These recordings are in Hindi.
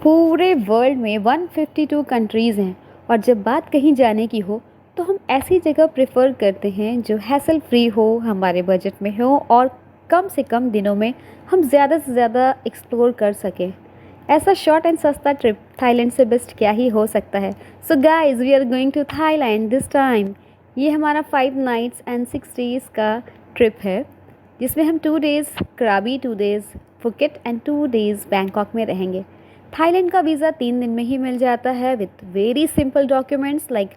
पूरे वर्ल्ड में 152 कंट्रीज़ हैं और जब बात कहीं जाने की हो तो हम ऐसी जगह प्रेफर करते हैं जो हैसल फ्री हो, हमारे बजट में हो और कम से कम दिनों में हम ज़्यादा से ज़्यादा एक्सप्लोर कर सकें। ऐसा शॉर्ट एंड सस्ता ट्रिप थाईलैंड से बेस्ट क्या ही हो सकता है। So guys, we are going to Thailand this time. ये हमारा 5 नाइट्स एंड 6 डेज़ का ट्रिप है जिसमें हम 2 days Krabi, 2 days Phuket and 2 days Bangkok में रहेंगे। थाईलैंड का वीज़ा 3 दिन में ही मिल जाता है with very simple documents like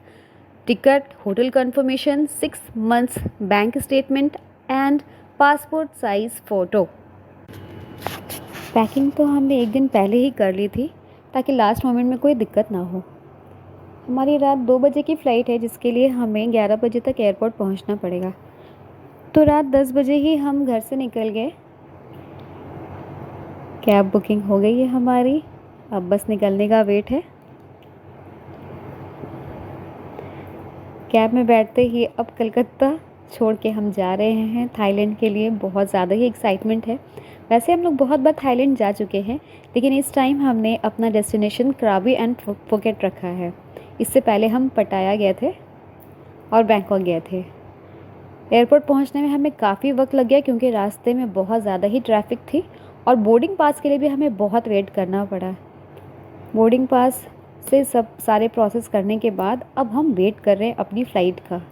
TikTok, hotel confirmation, 6 months bank statement and passport size photo. Packing तो हमने एक दिन पहले ही कर ली थी ताकि लास्ट मोमेंट में कोई दिक्कत ना हो। हमारी रात 2 बजे की फ़्लाइट है जिसके लिए हमें 11 बजे तक एयरपोर्ट पहुंचना पड़ेगा। तो रात 10 बजे ही हम घर से निकल गए। कैब बुकिंग हो गई है हमारी, अब बस निकलने का वेट है। कैब में बैठते ही अब कलकत्ता छोड़ के हम जा रहे हैं थाईलैंड के लिए। बहुत ज़्यादा ही एक्साइटमेंट है। वैसे हम लोग बहुत बार थाईलैंड जा चुके हैं लेकिन इस टाइम हमने अपना डेस्टिनेशन कराबी एंड फुकेट रखा है। इससे पहले हम पटाया गए थे और बैंकॉक गए थे। एयरपोर्ट पहुंचने में हमें काफ़ी वक्त लग गया क्योंकि रास्ते में बहुत ज़्यादा ही ट्रैफिक थी और बोर्डिंग पास के लिए भी हमें बहुत वेट करना पड़ा। बोर्डिंग पास से सब सारे प्रोसेस करने के बाद अब हम वेट कर रहे हैं अपनी फ़्लाइट का।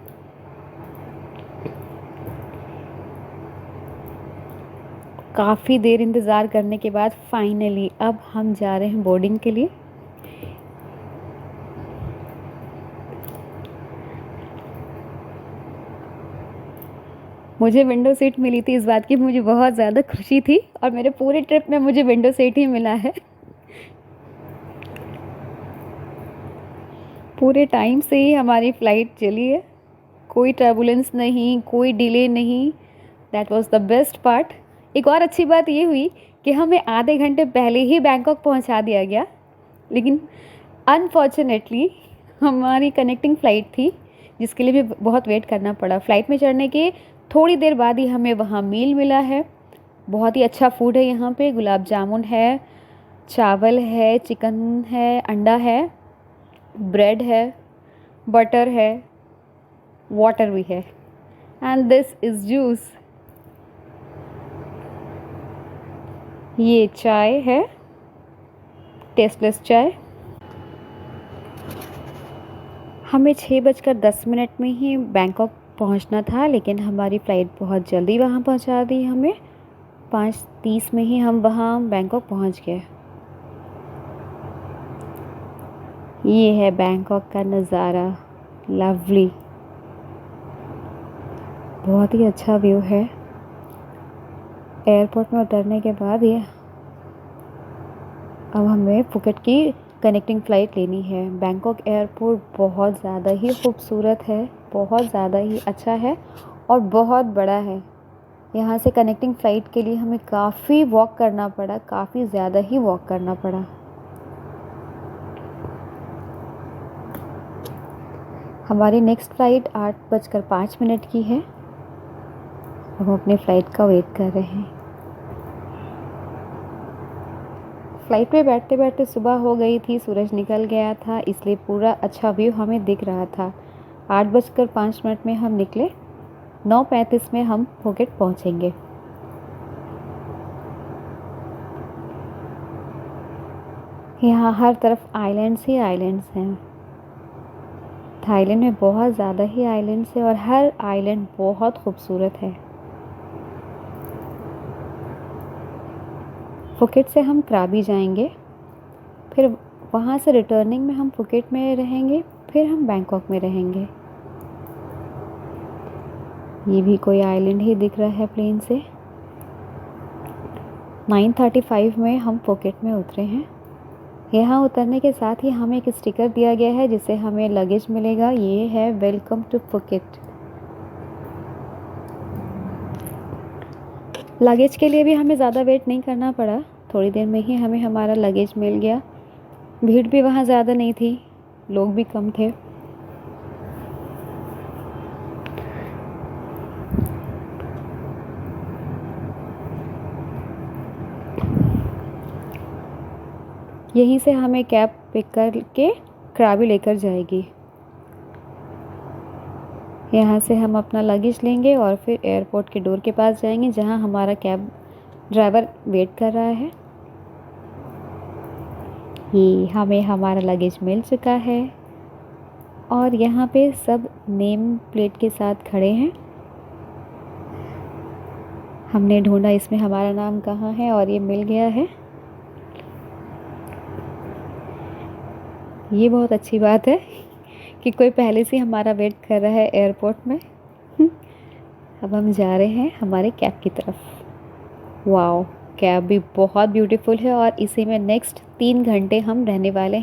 काफ़ी देर इंतज़ार करने के बाद फाइनली अब हम जा रहे हैं बोर्डिंग के लिए। मुझे विंडो सीट मिली थी, इस बात की मुझे बहुत ज़्यादा खुशी थी और मेरे पूरे ट्रिप में मुझे विंडो सीट ही मिला है। पूरे टाइम से ही हमारी फ़्लाइट चली है, कोई टर्बुलेंस नहीं, कोई डिले नहीं। That was the best part. एक और अच्छी बात ये हुई कि हमें आधे घंटे पहले ही बैंकॉक पहुंचा दिया गया, लेकिन अनफॉर्चुनेटली हमारी कनेक्टिंग फ़्लाइट थी जिसके लिए भी बहुत वेट करना पड़ा। फ़्लाइट में चढ़ने के थोड़ी देर बाद ही हमें वहाँ मील मिला है। बहुत ही अच्छा फूड है यहाँ पे। गुलाब जामुन है, चावल है, चिकन है, अंडा है, ब्रेड है, बटर है, वाटर भी है एंड दिस इज़ जूस। ये चाय है, टेस्टलेस चाय। हमें 6:10 में ही बैंकॉक पहुंचना था लेकिन हमारी फ़्लाइट बहुत जल्दी वहां पहुंचा दी हमें। 5:30 में ही हम वहां बैंकॉक पहुंच गए। ये है बैंकॉक का नज़ारा, लवली, बहुत ही अच्छा व्यू है। एयरपोर्ट में उतरने के बाद ये अब हमें फुकेट की कनेक्टिंग फ़्लाइट लेनी है। बैंकॉक एयरपोर्ट बहुत ज़्यादा ही खूबसूरत है, बहुत ज़्यादा ही अच्छा है और बहुत बड़ा है। यहाँ से कनेक्टिंग फ़्लाइट के लिए हमें काफ़ी वॉक करना पड़ा, काफ़ी ज़्यादा ही वॉक करना पड़ा। हमारी नेक्स्ट फ़्लाइट 8:05 की है। अब हम अपनी फ़्लाइट का वेट कर रहे हैं। फ़्लाइट पे बैठते बैठते सुबह हो गई थी, सूरज निकल गया था, इसलिए पूरा अच्छा व्यू हमें दिख रहा था। 8:05 में हम निकले, 9:35 में हम फुकेट पहुंचेंगे। यहाँ हर तरफ आइलैंड्स ही आइलैंड्स हैं। थाईलैंड में बहुत ज़्यादा ही आइलैंड्स हैं और हर आइलैंड बहुत खूबसूरत है। फुकेट से हम कराबी जाएंगे, फिर वहाँ से रिटर्निंग में हम फुकेट में रहेंगे, फिर हम बैंकॉक में रहेंगे। ये भी कोई आइलैंड ही दिख रहा है प्लेन से। 9:35 में हम फुकेट में उतरे हैं। यहाँ उतरने के साथ ही हमें एक स्टिकर दिया गया है जिससे हमें लगेज मिलेगा। ये है वेलकम टू फुकेट। लगेज के लिए भी हमें ज़्यादा वेट नहीं करना पड़ा, थोड़ी देर में ही हमें हमारा लगेज मिल गया। भीड़ भी वहाँ ज़्यादा नहीं थी, लोग भी कम थे। यहीं से हमें कैब पिक करके कराबी लेकर जाएगी। यहाँ से हम अपना लगेज लेंगे और फिर एयरपोर्ट के डोर के पास जाएंगे जहाँ हमारा कैब ड्राइवर वेट कर रहा है। ये हमें हमारा लगेज मिल चुका है और यहाँ पे सब नेम प्लेट के साथ खड़े हैं। हमने ढूंढा इसमें हमारा नाम कहाँ है और ये मिल गया है। ये बहुत अच्छी बात है कि कोई पहले से हमारा वेट कर रहा है एयरपोर्ट में। अब हम जा रहे हैं हमारे कैब की तरफ। वाओ, कैब भी बहुत ब्यूटीफुल है और इसी में नेक्स्ट 3 घंटे हम रहने वाले हैं।